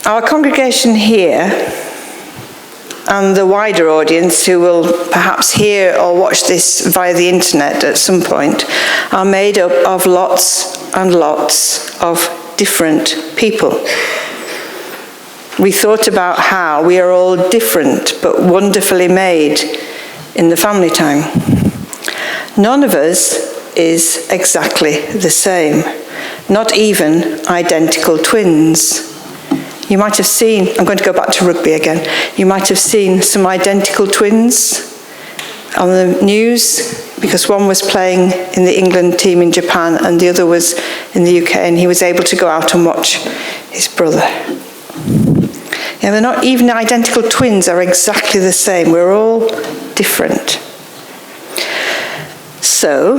Our congregation here and the wider audience who will perhaps hear or watch this via the internet at some point are made up of lots and lots of different people. We thought about how we are all different but wonderfully made in the family time. None of us is exactly the same, not even identical twins. You might have seen, I'm going to go back to rugby again, you might have seen some identical twins on the news because one was playing in the England team in Japan and the other was in the UK, and he was able to go out and watch his brother. Yeah, they're not even identical twins, are exactly the same. We're all different. So,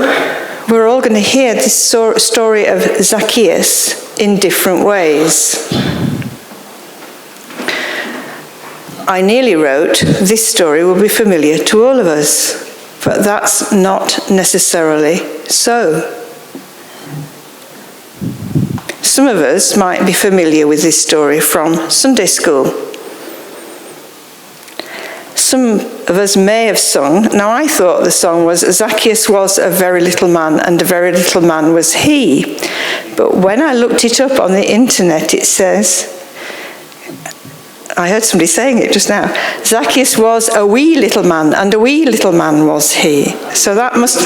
we're all going to hear this story of Zacchaeus in different ways. I nearly wrote, this story will be familiar to all of us, but that's not necessarily so. Some of us might be familiar with this story from Sunday school. Some of us may have sung. Now, I thought the song was, Zacchaeus was a very little man, and a very little man was he. But when I looked it up on the internet, it says, I heard somebody saying it just now, Zacchaeus was a wee little man, and a wee little man was he. So that must...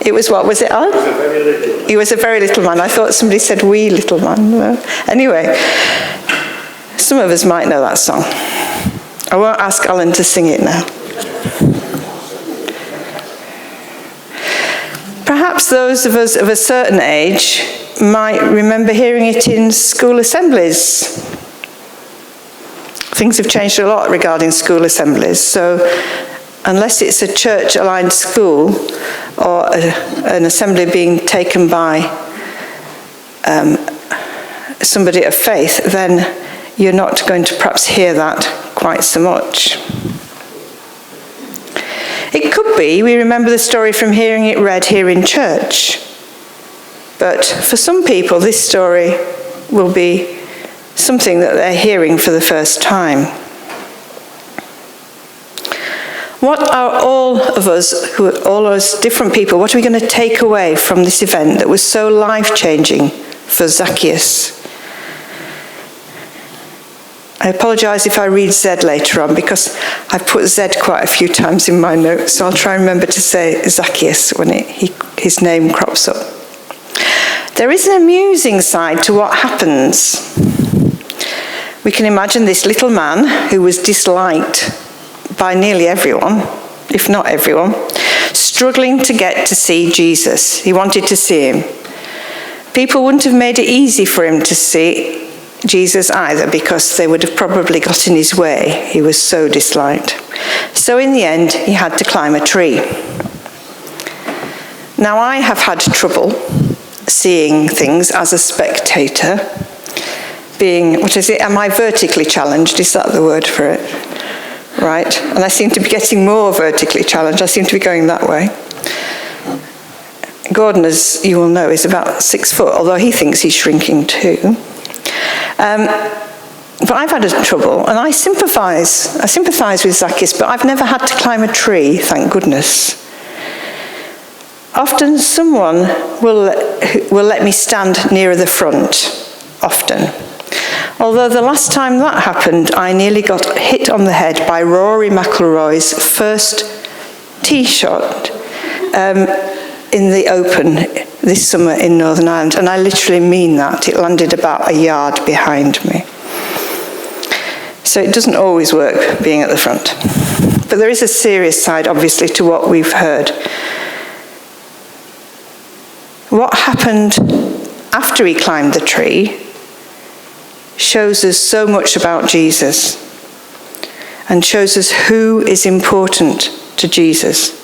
It was what, was it, Alan? He was a very little man. I thought somebody said wee little man. Well, anyway, some of us might know that song. I won't ask Alan to sing it now. Perhaps those of us of a certain age might remember hearing it in school assemblies. Things have changed a lot regarding school assemblies, so unless it's a church-aligned school or an assembly being taken by somebody of faith, then you're not going to perhaps hear that quite so much. It could be we remember the story from hearing it read here in church, but for some people this story will be something that they're hearing for the first time. What are all of us different people, what are we going to take away from this event that was so life-changing for Zacchaeus? I apologise if I read Z later on because I've put Z quite a few times in my notes, so I'll try and remember to say Zacchaeus when his name crops up. There is an amusing side to what happens. We can imagine this little man who was disliked by nearly everyone, if not everyone, struggling to get to see Jesus. He wanted to see him. People wouldn't have made it easy for him to see Jesus either, because they would have probably got in his way. He was so disliked. So in the end, he had to climb a tree. Now, I have had trouble seeing things as a spectator. Being, what is it, am I vertically challenged? Is that the word for it? Right, and I seem to be getting more vertically challenged. I seem to be going that way. Gordon, as you will know, is about 6 foot, although he thinks he's shrinking too. But I've had trouble, and I sympathise with Zacchaeus, but I've never had to climb a tree, thank goodness. Often someone will let me stand nearer the front, often. Although the last time that happened, I nearly got hit on the head by Rory McIlroy's first tee shot in the Open this summer in Northern Ireland, and I literally mean that. It landed about a yard behind me. So it doesn't always work being at the front. But there is a serious side, obviously, to what we've heard. What happened after he climbed the tree shows us so much about Jesus and shows us who is important to Jesus.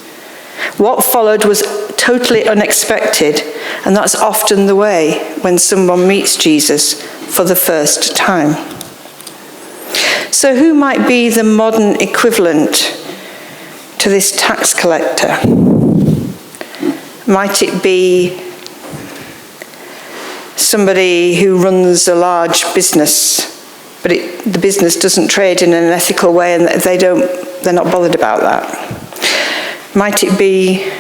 What followed was totally unexpected, and that's often the way when someone meets Jesus for the first time. So who might be the modern equivalent to this tax collector? Might it be somebody who runs a large business but the business doesn't trade in an ethical way, and they're not bothered about that. Might it be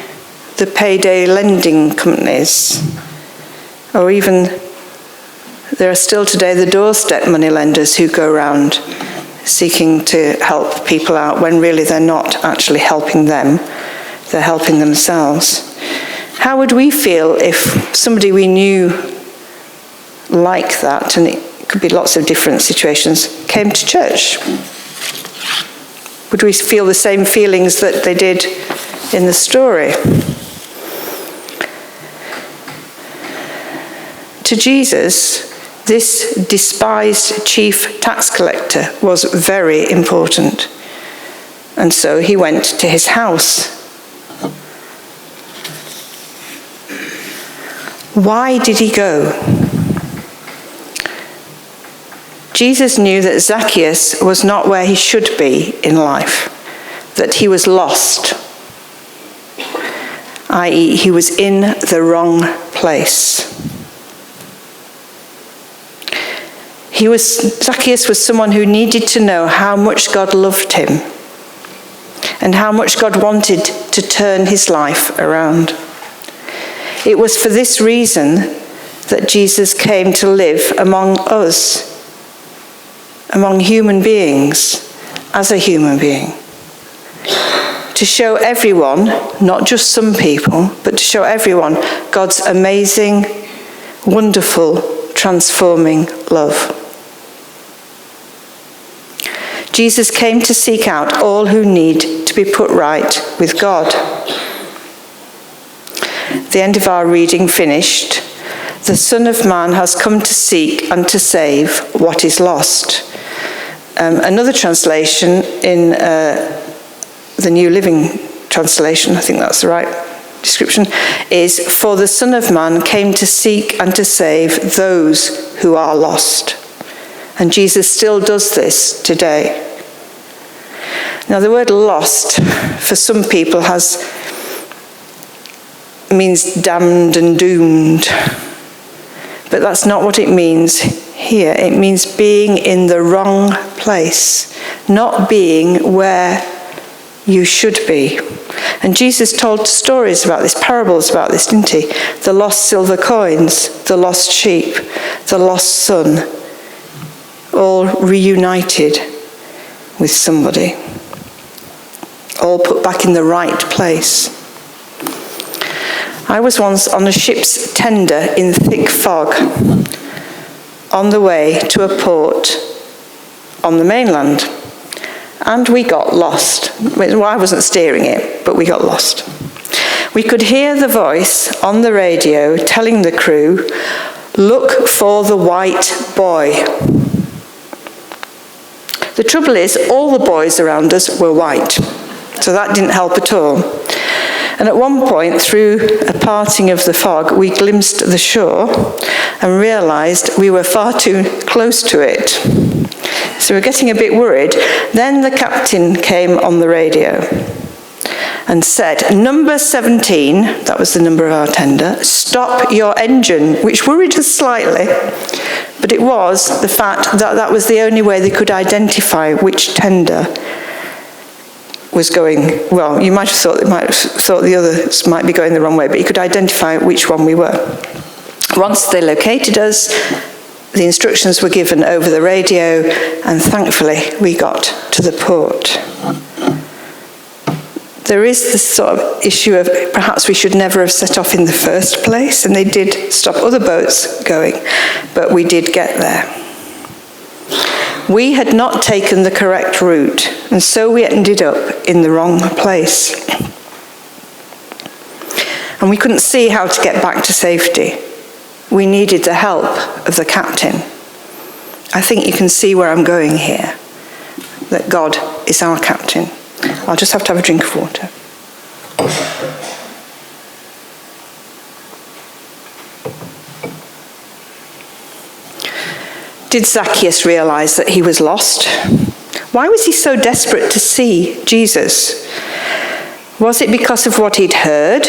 the payday lending companies, or even there are still today the doorstep money lenders who go around seeking to help people out when really they're not actually helping them, they're helping themselves. How would we feel if somebody we knew like that, and it could be lots of different situations, came to church? Would we feel the same feelings that they did in the story? To Jesus, this despised chief tax collector was very important. And so he went to his house. Why did he go? Jesus knew that Zacchaeus was not where he should be in life, that he was lost, i.e., he was in the wrong place. Zacchaeus was someone who needed to know how much God loved him and how much God wanted to turn his life around. It was for this reason that Jesus came to live among us, among human beings, as a human being. To show everyone, not just some people, but to show everyone God's amazing, wonderful, transforming love. Jesus came to seek out all who need to be put right with God. The end of our reading finished. The Son of Man has come to seek and to save what is lost. Another translation in the New Living Translation, I think that's the right description, is, for the Son of Man came to seek and to save those who are lost. And Jesus still does this today. Now the word lost for some people means damned and doomed. But that's not what it means here. It means being in the wrong place, not being where you should be. And Jesus told stories about this, parables about this, didn't he? The lost silver coins, the lost sheep, the lost son, all reunited with somebody, all put back in the right place. I was once on a ship's tender in thick fog on the way to a port on the mainland, and we got lost. Well, I wasn't steering it, but we got lost. We could hear the voice on the radio telling the crew, "Look for the white boy." The trouble is, all the boys around us were white, so that didn't help at all. And at one point, through a parting of the fog, we glimpsed the shore and realised we were far too close to it. So we're getting a bit worried. Then the captain came on the radio and said, "Number 17, that was the number of our tender, stop your engine," which worried us slightly. But it was the fact that that was the only way they could identify which tender was going, well, you might have thought the others might be going the wrong way, but you could identify which one we were. Once they located us, the instructions were given over the radio, and thankfully we got to the port. There is this sort of issue of perhaps we should never have set off in the first place, and they did stop other boats going, but we did get there. We had not taken the correct route, and so we ended up in the wrong place. And we couldn't see how to get back to safety. We needed the help of the captain. I think you can see where I'm going here, that God is our captain. I'll just have to have a drink of water. Did Zacchaeus realize that he was lost? Why was he so desperate to see Jesus? Was it because of what he'd heard,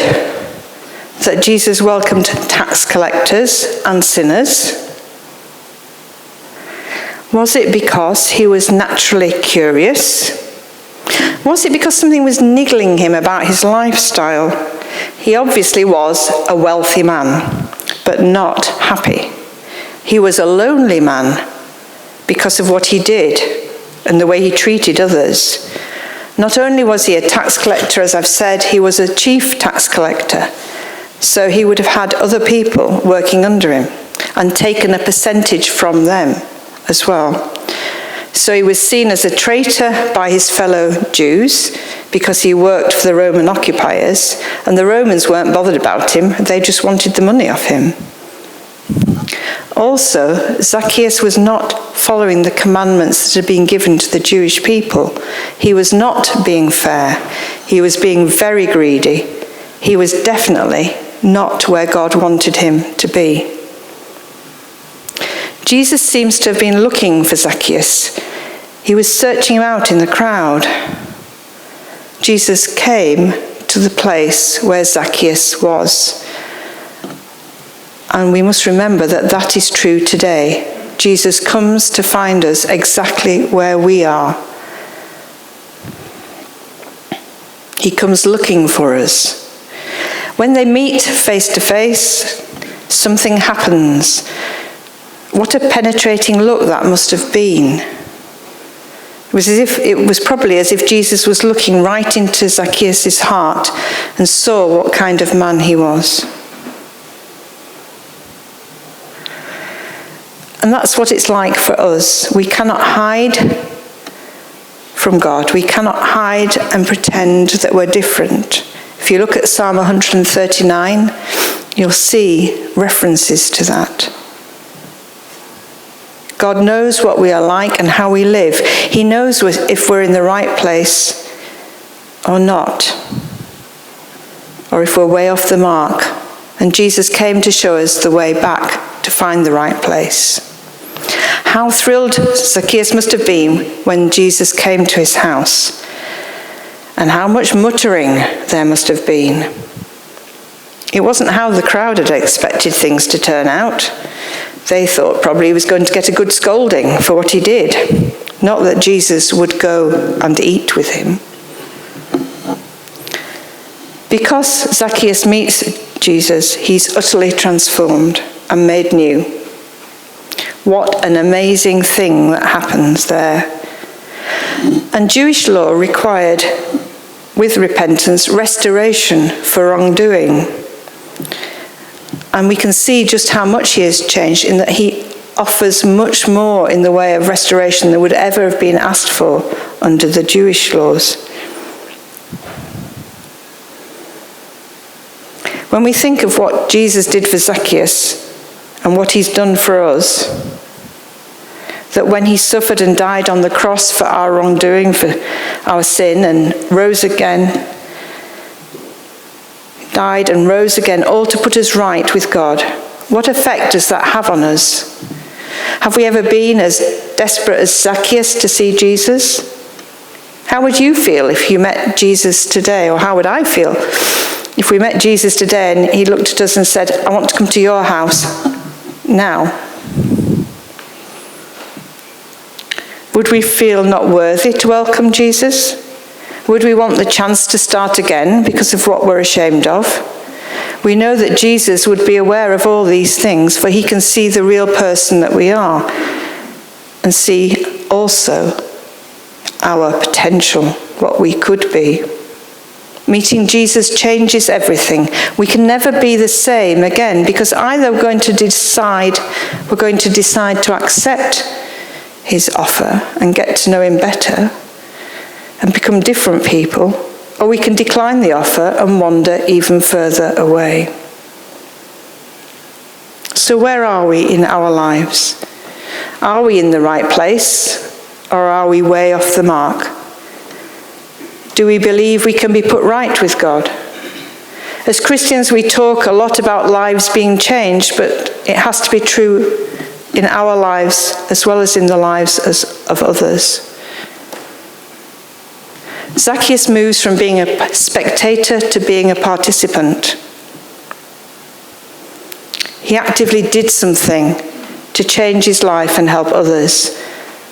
that Jesus welcomed tax collectors and sinners? Was it because he was naturally curious? Was it because something was niggling him about his lifestyle? He obviously was a wealthy man, but not happy. He was a lonely man because of what he did and the way he treated others. Not only was he a tax collector, as I've said, he was a chief tax collector. So he would have had other people working under him and taken a percentage from them as well. So he was seen as a traitor by his fellow Jews because he worked for the Roman occupiers, and the Romans weren't bothered about him, they just wanted the money off him. Also, Zacchaeus was not following the commandments that had been given to the Jewish people. He was not being fair. He was being very greedy. He was definitely not where God wanted him to be. Jesus seems to have been looking for Zacchaeus. He was searching him out in the crowd. Jesus came to the place where Zacchaeus was. And we must remember that that is true today. Jesus comes to find us exactly where we are. He comes looking for us. When they meet face to face, something happens. What a penetrating look that must have been. It was probably as if Jesus was looking right into Zacchaeus' heart and saw what kind of man he was. And that's what it's like for us. We cannot hide from God. We cannot hide and pretend that we're different. If you look at Psalm 139, you'll see references to that. God knows what we are like and how we live. He knows if we're in the right place or not, or if we're way off the mark. And Jesus came to show us the way back to find the right place. How thrilled Zacchaeus must have been when Jesus came to his house, and how much muttering there must have been. It wasn't how the crowd had expected things to turn out. They thought probably he was going to get a good scolding for what he did, not that Jesus would go and eat with him. Because Zacchaeus meets Jesus, he's utterly transformed and made new. What an amazing thing that happens there. And Jewish law required, with repentance, restoration for wrongdoing. And we can see just how much he has changed in that he offers much more in the way of restoration than would ever have been asked for under the Jewish laws. When we think of what Jesus did for Zacchaeus and what he's done for us, that when he suffered and died on the cross for our wrongdoing, for our sin, and rose again, died and rose again, all to put us right with God. What effect does that have on us? Have we ever been as desperate as Zacchaeus to see Jesus? How would you feel if you met Jesus today? Or how would I feel if we met Jesus today and he looked at us and said, I want to come to your house now? Would we feel not worthy to welcome Jesus? Would we want the chance to start again because of what we're ashamed of? We know that Jesus would be aware of all these things, for he can see the real person that we are and see also our potential, what we could be. Meeting Jesus changes everything. We can never be the same again because either we're going to decide to accept his offer and get to know him better and become different people, or we can decline the offer and wander even further away. So where are we in our lives? Are we in the right place, or are we way off the mark? Do we believe we can be put right with God? As Christians, we talk a lot about lives being changed, but it has to be true in our lives as well as in the lives of others. Zacchaeus moves from being a spectator to being a participant. He actively did something to change his life and help others.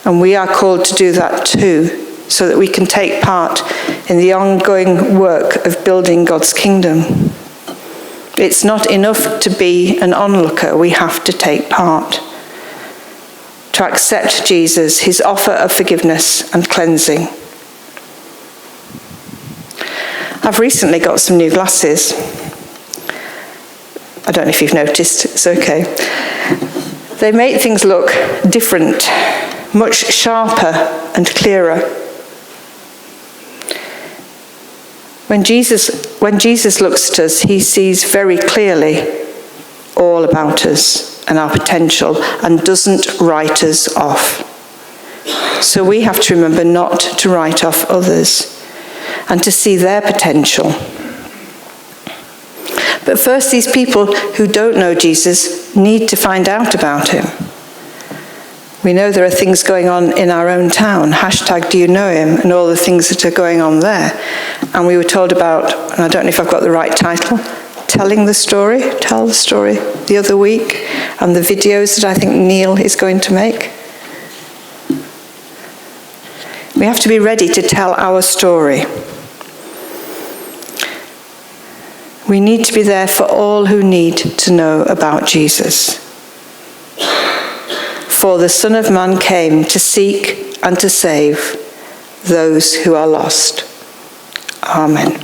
And we are called to do that too, so that we can take part in the ongoing work of building God's kingdom. It's not enough to be an onlooker, we have to take part. To accept Jesus, his offer of forgiveness and cleansing. I've recently got some new glasses. I don't know if you've noticed, it's okay. They make things look different, much sharper and clearer. When Jesus looks at us, he sees very clearly all about us and our potential and doesn't write us off. So we have to remember not to write off others and to see their potential. But first, these people who don't know Jesus need to find out about him. We know there are things going on in our own town. # do you know him? And all the things that are going on there. And we were told about, and I don't know if I've got the right title, Tell the Story the other week, and the videos that I think Neil is going to make. We have to be ready to tell our story. We need to be there for all who need to know about Jesus. For the Son of Man came to seek and to save those who are lost. Amen.